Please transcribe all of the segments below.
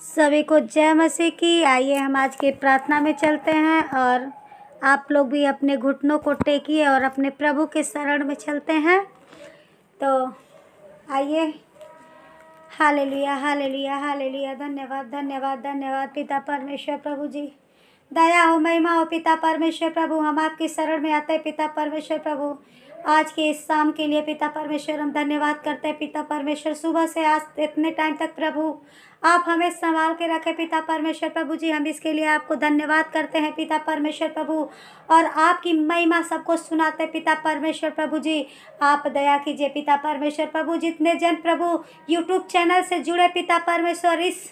सभी को जय मसीह की। आइए हम आज की प्रार्थना में चलते हैं और आप लोग भी अपने घुटनों को टेकिए और अपने प्रभु के शरण में चलते हैं। तो आइए। Hallelujah hallelujah hallelujah. धन्यवाद धन्यवाद धन्यवाद पिता परमेश्वर प्रभु जी। दया हो महिमा हो पिता परमेश्वर प्रभु, हम आपकी शरण में आते हैं पिता परमेश्वर प्रभु। आज के इस शाम के लिए पिता परमेश्वर हम धन्यवाद करते हैं पिता परमेश्वर। सुबह से आज इतने टाइम तक प्रभु आप हमें संभाल के रखे पिता परमेश्वर प्रभु जी। हम इसके लिए आपको धन्यवाद करते हैं पिता परमेश्वर प्रभु और आपकी महिमा सबको सुनाते पिता परमेश्वर प्रभु जी। आप दया कीजिए पिता परमेश्वर प्रभु। जितने जन प्रभु यूट्यूब चैनल से जुड़े पिता परमेश्वर इस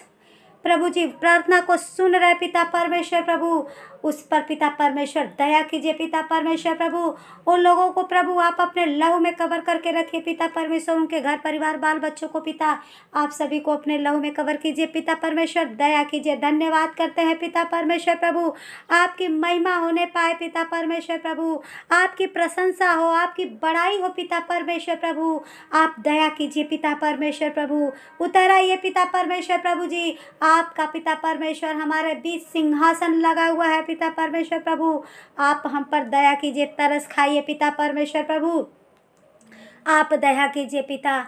प्रभु जी प्रार्थना को सुन रहे पिता परमेश्वर प्रभु, उस पर पिता परमेश्वर दया कीजिए पिता परमेश्वर प्रभु। उन लोगों को प्रभु आप अपने लहू में कवर करके रखिए पिता परमेश्वर। उनके घर परिवार बाल बच्चों को पिता आप सभी को अपने लहू में कवर कीजिए पिता परमेश्वर। दया कीजिए। धन्यवाद करते हैं पिता परमेश्वर प्रभु। आपकी महिमा होने पाए पिता परमेश्वर प्रभु, आपकी प्रशंसा हो, आपकी बड़ाई हो पिता परमेश्वर प्रभु। आप दया कीजिए पिता परमेश्वर प्रभु। उतर आइए पिता परमेश्वर प्रभु जी। आपका पिता परमेश्वर हमारे बीच सिंहासन लगा हुआ है पिता परमेश्वर प्रभु। आप हम पर दया कीजिए, तरस खाइए पिता परमेश्वर प्रभु। आप दया कीजिए पिता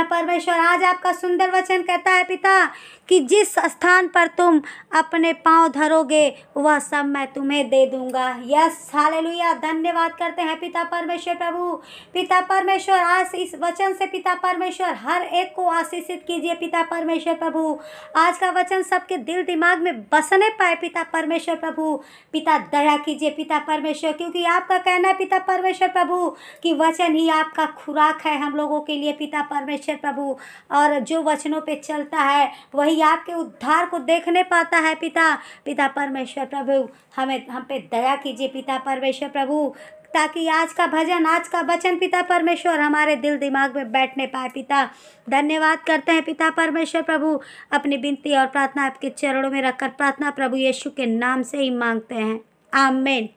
परमेश्वर। आज आपका सुंदर वचन कहता है पिता कि जिस स्थान पर तुम अपने पांव धरोगे वह सब मैं तुम्हें दे दूंगा। Yes hallelujah. धन्यवाद करते हैं पिता परमेश्वर प्रभु। पिता परमेश्वर आज इस वचन से पिता परमेश्वर हर एक को आशीषित कीजिए पिता परमेश्वर प्रभु। आज का वचन सबके दिल दिमाग में बसने पाए पिता परमेश्वर प्रभु। पिता दया कीजिए पिता परमेश्वर, क्योंकि आपका कहना है पिता परमेश्वर प्रभु कि वचन ही आपका खुराक है हम लोगों के लिए पिता परमेश्वर प्रभु। और जो वचनों पे चलता है वही आपके उद्धार को देखने पाता है पिता परमेश्वर प्रभु। हम पे दया कीजिए पिता परमेश्वर प्रभु, ताकि आज का भजन आज का वचन पिता परमेश्वर हमारे दिल दिमाग में बैठने पाए पिता। धन्यवाद करते हैं पिता परमेश्वर प्रभु। अपनी विनती और प्रार्थना आपके चरणों में रखकर प्रार्थना प्रभु यीशु के नाम से ही मांगते हैं, आमीन।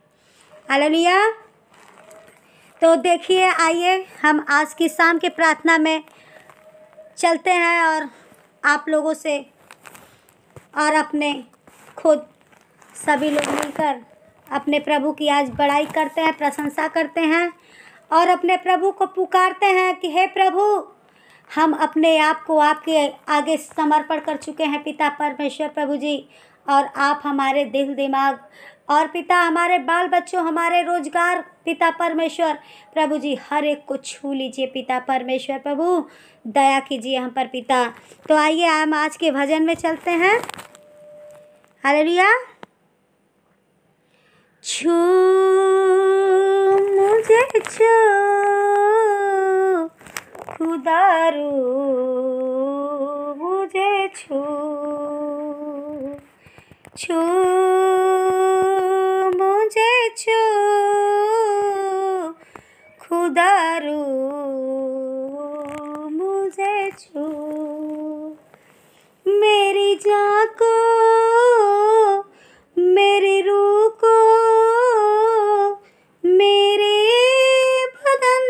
हालेलुया। तो देखिए, आइए हम आज की शाम की प्रार्थना में चलते हैं और आप लोगों से और अपने खुद सभी लोग मिलकर अपने प्रभु की आज बड़ाई करते हैं, प्रशंसा करते हैं और अपने प्रभु को पुकारते हैं कि हे प्रभु, हम अपने आप को आपके आगे समर्पण कर चुके हैं पिता परमेश्वर प्रभु जी। और आप हमारे दिल दिमाग और पिता हमारे बाल बच्चों, हमारे रोजगार पिता परमेश्वर प्रभु जी हर एक को छू लीजिए पिता परमेश्वर प्रभु। दया कीजिए हम पर पिता। तो आइए हम आज के भजन में चलते हैं। हालेलुया। छू मुझे छू खुदारू मुझे छू मुझे छू खुदारू मुझे छू। मेरी जान को मेरी रूह को मेरे बदन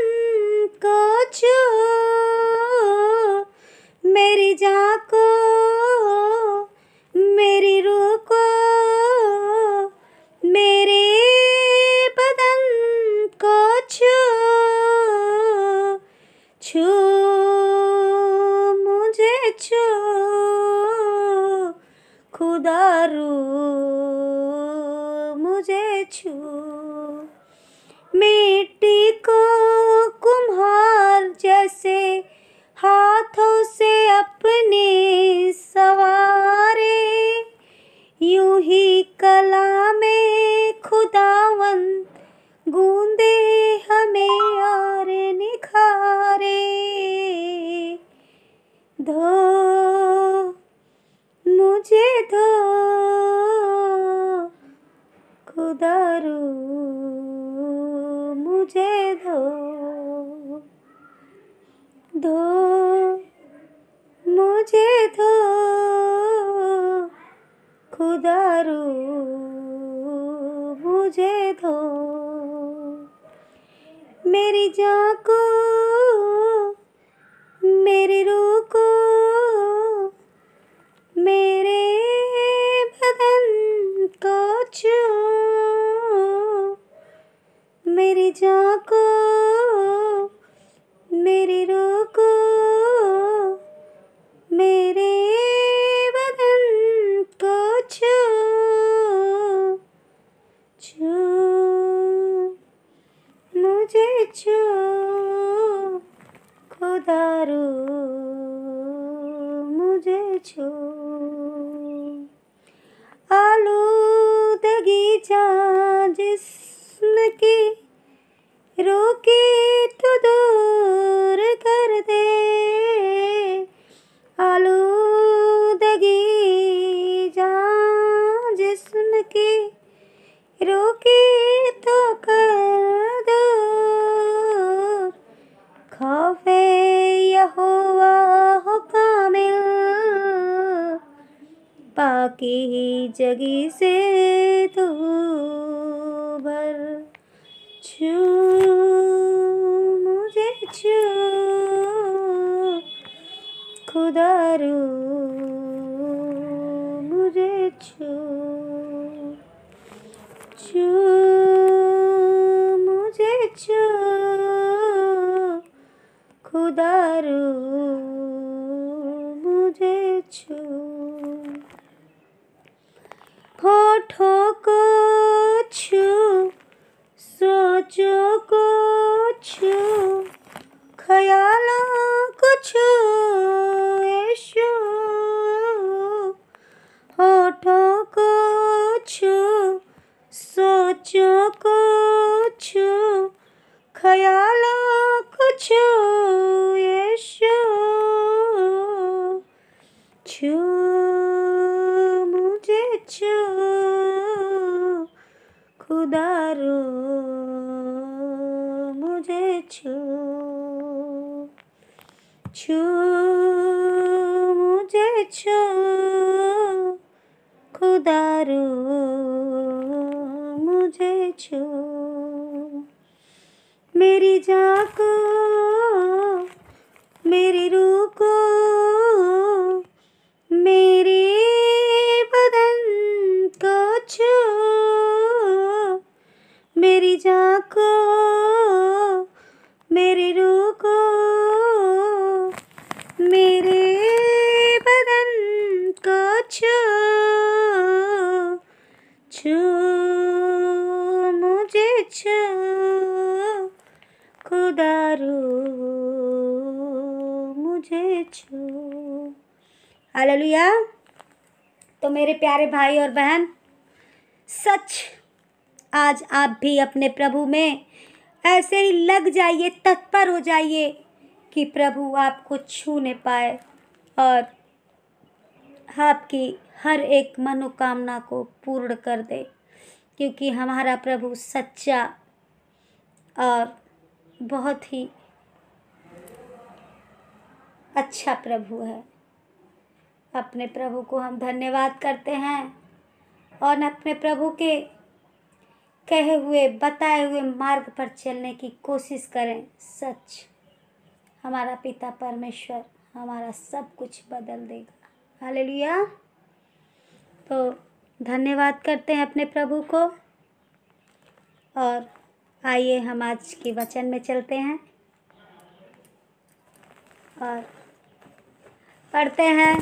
को छू। मेरी जान को मेरी रूह को मेरे बदन को छू मुझे छू खुदारू मुझे छू। मिट्टी को कुम्हार जैसे हाथों से अपने सवारे, यूं ही कला में खुदावंद गूंदे हमें और निखारे। धो मुझे धो खुदारू मुझे धो मुझे धो खुदारू मुझे धो। मेरी जान को मेरी रूह को मेरे छू। आलूदगी जहाँ जिस्म की रोके तो दूर कर दे। आलूदगी जहाँ जिस्म की रोके तो कर दूर। खौफे यहोवा हो कामिल पाकी जगी से तू भर। छू मुझे छू खुदा रू मुझे छू। छू मुझे छू खुदा रू मुझे छू। होठों को छू सोचों को छू ख्यालों को छू यीशु। होठों को छू सोचों को छू ख्यालों को छू यीशु। छू मुझे छू खुदा रू मुझे छू। छू मुझे छू खुदा रू मुझे छू। मेरी जान को मेरी रूह को मेरे बदन को छू। मेरी जान को मेरी रूह को मेरे बदन को छू। छू मुझे छू खुदा रू मुझे छू। हालेलुया। तो मेरे प्यारे भाई और बहन, सच आज आप भी अपने प्रभु में ऐसे ही लग जाइए, तत्पर हो जाइए कि प्रभु आपको छूने पाए और आपकी हर एक मनोकामना को पूर्ण कर दे, क्योंकि हमारा प्रभु सच्चा और बहुत ही अच्छा प्रभु है। अपने प्रभु को हम धन्यवाद करते हैं और अपने प्रभु के कहे हुए बताए हुए मार्ग पर चलने की कोशिश करें। सच हमारा पिता परमेश्वर हमारा सब कुछ बदल देगा। हालेलुया। तो धन्यवाद करते हैं अपने प्रभु को और आइए हम आज के वचन में चलते हैं और पढ़ते हैं।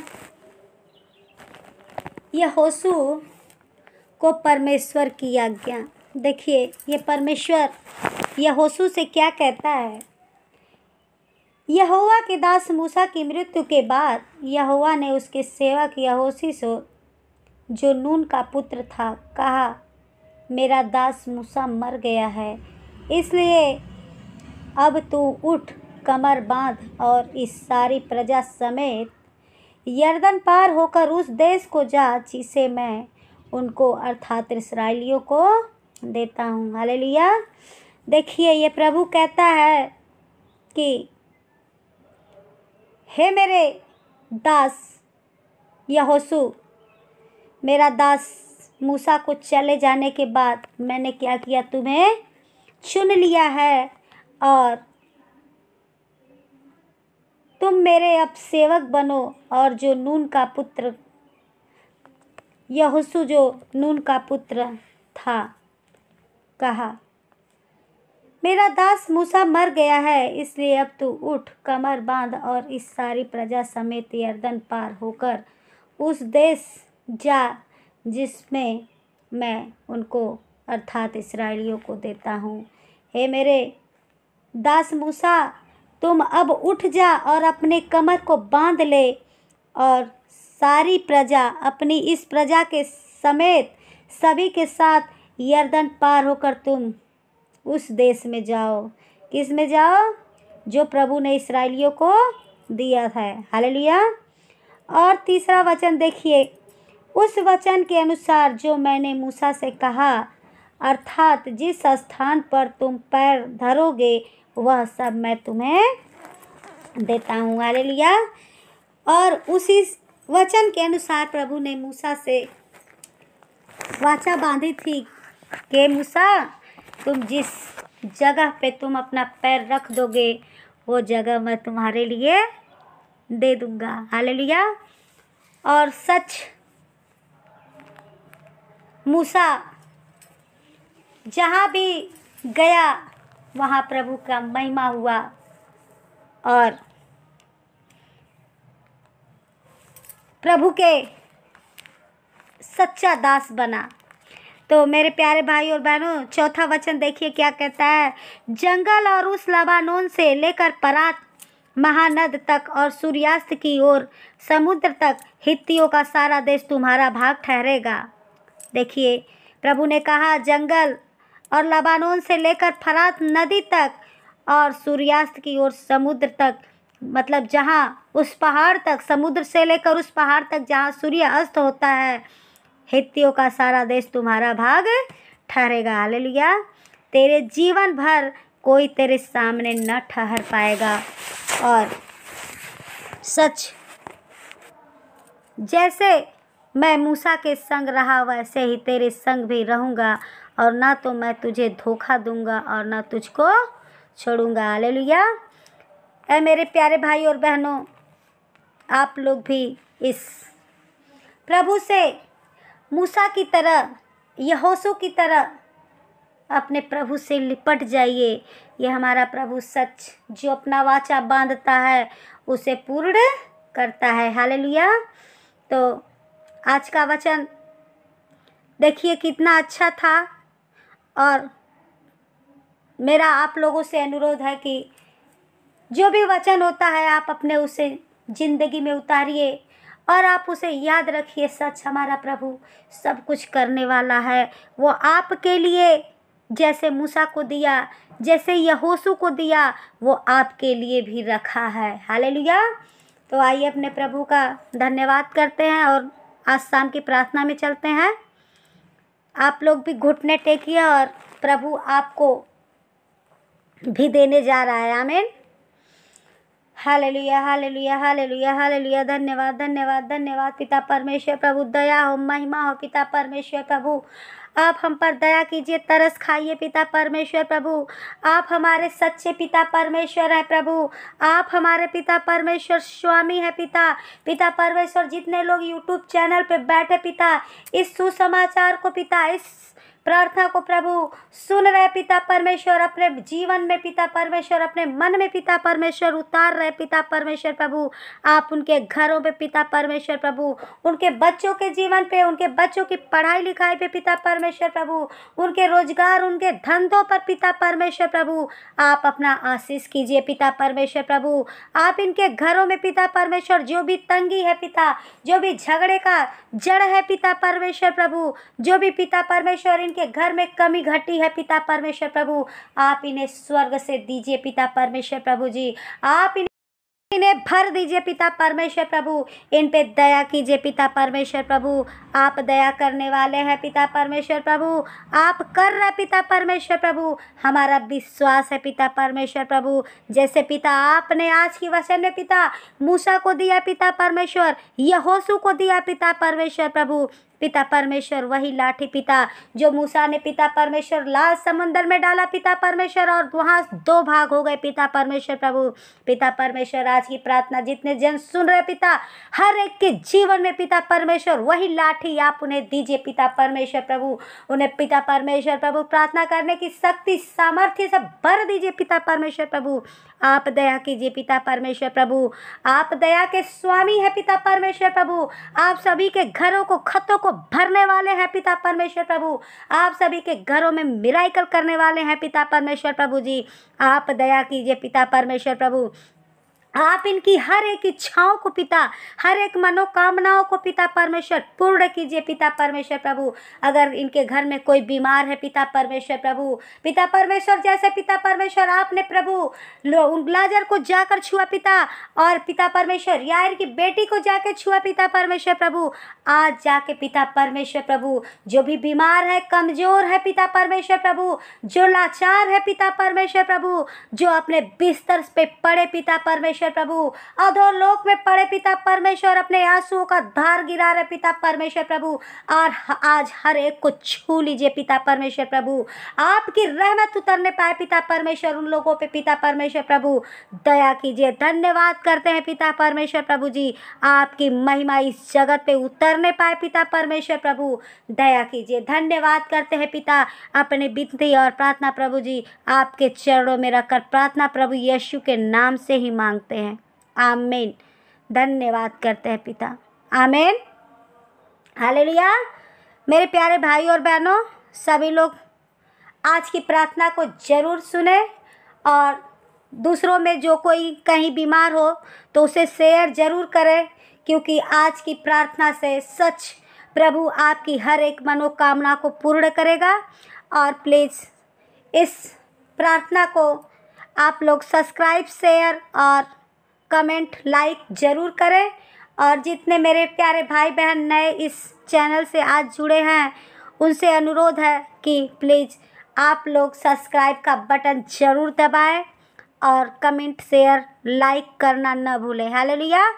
यहोशू को परमेश्वर की आज्ञा। देखिए ये परमेश्वर यहोशू से क्या कहता है। यहोवा के दास मूसा की मृत्यु के बाद यहोवा ने उसके सेवक यहोशू से, जो नून का पुत्र था, कहा, मेरा दास मूसा मर गया है, इसलिए अब तू उठ, कमर बांध और इस सारी प्रजा समेत यरदन पार होकर उस देश को जा जिसे मैं उनको अर्थात इस्राएलियों को देता हूँ। हालेलुया। देखिए ये प्रभु कहता है कि हे मेरे दास यहोशू, मेरा दास मूसा को चले जाने के बाद मैंने क्या किया, तुम्हें चुन लिया है और तुम मेरे अब सेवक बनो। और जो नून का पुत्र यहोशू, जो नून का पुत्र था, कहा, मेरा दास मूसा मर गया है, इसलिए अब तू उठ, कमर बांध और इस सारी प्रजा समेत यरदन पार होकर उस देश जा जिसमें मैं उनको अर्थात इस्राएलियों को देता हूँ। हे मेरे दास मूसा, तुम अब उठ जा और अपने कमर को बांध ले और सारी प्रजा अपनी इस प्रजा के समेत सभी के साथ यरदन पार होकर तुम उस देश में जाओ। किस में जाओ? जो प्रभु ने इस्राएलियों को दिया है। हालेलुया। और तीसरा वचन देखिए, उस वचन के अनुसार जो मैंने मूसा से कहा, अर्थात जिस स्थान पर तुम पैर धरोगे वह सब मैं तुम्हें देता हूँ। हालेलुया। और उसी वचन के अनुसार प्रभु ने मूसा से वाचा बांधी थी कि मूसा, तुम जिस जगह पे तुम अपना पैर रख दोगे वो जगह मैं तुम्हारे लिए दे दूंगा। हालेलुया। और सच मूसा जहाँ भी गया वहाँ प्रभु का महिमा हुआ और प्रभु के सच्चा दास बना। तो मेरे प्यारे भाई और बहनों, चौथा वचन देखिए क्या कहता है। जंगल और उस लबानोन से लेकर परात महानद तक और सूर्यास्त की ओर समुद्र तक हित्तियों का सारा देश तुम्हारा भाग ठहरेगा। देखिए, प्रभु ने कहा जंगल और लबानोन से लेकर फरात नदी तक और सूर्यास्त की ओर समुद्र तक, मतलब जहाँ उस पहाड़ तक, समुद्र से लेकर उस पहाड़ तक जहाँ सूर्य अस्त होता है, हित्तियों का सारा देश तुम्हारा भाग ठहरेगा। हालेलुया। तेरे जीवन भर कोई तेरे सामने न ठहर पाएगा। और सच जैसे मैं मूसा के संग रहा वैसे ही तेरे संग भी रहूँगा, और ना तो मैं तुझे धोखा दूंगा और ना तुझको छोड़ूंगा। हालेलुया। ऐ मेरे प्यारे भाई और बहनों, आप लोग भी इस प्रभु से मूसा की तरह, यहोशू की तरह अपने प्रभु से लिपट जाइए। ये हमारा प्रभु सच जो अपना वाचा बांधता है उसे पूर्ण करता है। हालेलुया। तो आज का वचन देखिए कितना अच्छा था, और मेरा आप लोगों से अनुरोध है कि जो भी वचन होता है आप अपने उसे ज़िंदगी में उतारिए और आप उसे याद रखिए। सच हमारा प्रभु सब कुछ करने वाला है। वो आपके लिए जैसे मूसा को दिया, जैसे यहोशू को दिया, वो आपके लिए भी रखा है। हालेलुया। तो आइए अपने प्रभु का धन्यवाद करते हैं और आज शाम की प्रार्थना में चलते हैं। आप लोग भी घुटने टेकिए और प्रभु आपको भी देने जा रहा है। आमीन। Hallelujah, hallelujah, hallelujah, hallelujah. धन्यवाद, धन्यवाद, धन्यवाद पिता परमेश्वर प्रभु। दया हो, महिमा हो पिता परमेश्वर प्रभु। आप हम पर दया कीजिए, तरस खाइए पिता परमेश्वर प्रभु। आप हमारे सच्चे पिता परमेश्वर हैं प्रभु। आप हमारे पिता परमेश्वर स्वामी है पिता। पिता परमेश्वर, जितने लोग यूट्यूब चैनल पे बैठे पिता, इस सुसमाचार को पिता, इस प्रार्थना को प्रभु सुन रहे पिता परमेश्वर, अपने जीवन में पिता परमेश्वर, अपने मन में पिता परमेश्वर उतार रहे पिता परमेश्वर प्रभु। आप उनके घरों पे पिता परमेश्वर प्रभु, उनके बच्चों के जीवन पे, उनके बच्चों की पढ़ाई लिखाई पे पिता परमेश्वर प्रभु, उनके रोजगार, उनके धंधों पर पिता परमेश्वर प्रभु आप अपना आशीष कीजिए पिता परमेश्वर प्रभु। आप इनके घरों में पिता परमेश्वर जो भी तंगी है पिता, जो भी झगड़े का जड़ है पिता परमेश्वर प्रभु, जो भी पिता परमेश्वर इनके घर में कमी घटी है पिता परमेश्वर प्रभु, आप इन्हें स्वर्ग से दीजिए पिता परमेश्वर प्रभु जी। आप इन्हें भर दीजिए पिता परमेश्वर प्रभु। इन पे दया कीजिए पिता परमेश्वर प्रभु। आप दया करने वाले हैं पिता परमेश्वर प्रभु। आप कर रहे पिता परमेश्वर प्रभु। हमारा विश्वास है पिता परमेश्वर प्रभु, जैसे पिता आपने आज की वचन में पिता मूसा को दिया पिता परमेश्वर, यहोशू को दिया पिता परमेश्वर प्रभु। पिता परमेश्वर वही लाठी पिता जो मूसा ने पिता परमेश्वर लाल समंदर में डाला पिता परमेश्वर, और वहाँ 2 भाग हो गए पिता परमेश्वर प्रभु। पिता परमेश्वर आज की प्रार्थना जितने जन सुन रहे पिता, हर एक के जीवन में पिता परमेश्वर वही लाठी आप उन्हें दीजिए पिता परमेश्वर प्रभु। उन्हें पिता परमेश्वर प्रभु प्रार्थना करने की शक्ति सामर्थ्य से भर दीजिए पिता परमेश्वर प्रभु। आप दया कीजिए पिता परमेश्वर प्रभु। आप दया के स्वामी है पिता परमेश्वर प्रभु। आप सभी के घरों को, खतों को भरने वाले हैं पिता परमेश्वर प्रभु। आप सभी के घरों में मिराकल करने वाले हैं पिता परमेश्वर प्रभु जी। आप दया कीजिए पिता परमेश्वर प्रभु। आप इनकी हर एक इच्छाओं को पिता, हर एक मनोकामनाओं को पिता परमेश्वर पूर्ण कीजिए पिता परमेश्वर प्रभु। अगर इनके घर में कोई बीमार है पिता परमेश्वर प्रभु, पिता परमेश्वर जैसे पिता परमेश्वर आपने प्रभु लाजर को जाकर छुआ पिता, और पिता परमेश्वर याईर की बेटी को जाके छुआ पिता परमेश्वर प्रभु, आज जाके पिता परमेश्वर प्रभु जो भी बीमार है, कमजोर है पिता परमेश्वर प्रभु, जो लाचार है पिता परमेश्वर प्रभु, जो अपने बिस्तर पे पड़े पिता परमेश्वर प्रभु, अधोलोक में पड़े पिता परमेश्वर, अपने आंसुओं का धार गिरा रहे पिता परमेश्वर प्रभु, और आज हर एक को छू लीजिए पिता परमेश्वर प्रभु। आपकी रहमत उतरने पाए पिता परमेश्वर उन लोगों पे पिता परमेश्वर प्रभु, दया कीजिए। धन्यवाद करते हैं पिता परमेश्वर प्रभु जी, आपकी महिमा इस जगत पे उतरने पाए पिता परमेश्वर प्रभु, दया कीजिए। धन्यवाद करते हैं पिता, अपनी विनती और प्रार्थना प्रभु जी आपके चरणों में रखकर प्रार्थना प्रभु यीशु के नाम से ही मांगते हैं, आमीन। धन्यवाद करते हैं पिता, आमीन, हालेलुया। मेरे प्यारे भाई और बहनों, सभी लोग आज की प्रार्थना को जरूर सुने, और दूसरों में जो कोई कहीं बीमार हो तो उसे शेयर जरूर करें, क्योंकि आज की प्रार्थना से सच प्रभु आपकी हर एक मनोकामना को पूर्ण करेगा। और प्लीज़ इस प्रार्थना को आप लोग सब्सक्राइब, शेयर और कमेंट, लाइक ज़रूर करें। और जितने मेरे प्यारे भाई बहन नए इस चैनल से आज जुड़े हैं, उनसे अनुरोध है कि प्लीज़ आप लोग सब्सक्राइब का बटन ज़रूर दबाएं और कमेंट, शेयर, लाइक करना न भूलें, हालेलुया।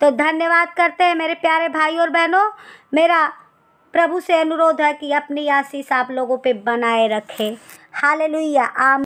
तो धन्यवाद करते हैं मेरे प्यारे भाई और बहनों। मेरा प्रभु से अनुरोध है कि अपनी आशीष आप लोगों पे बनाए रखें, हालेलुया, आमीन।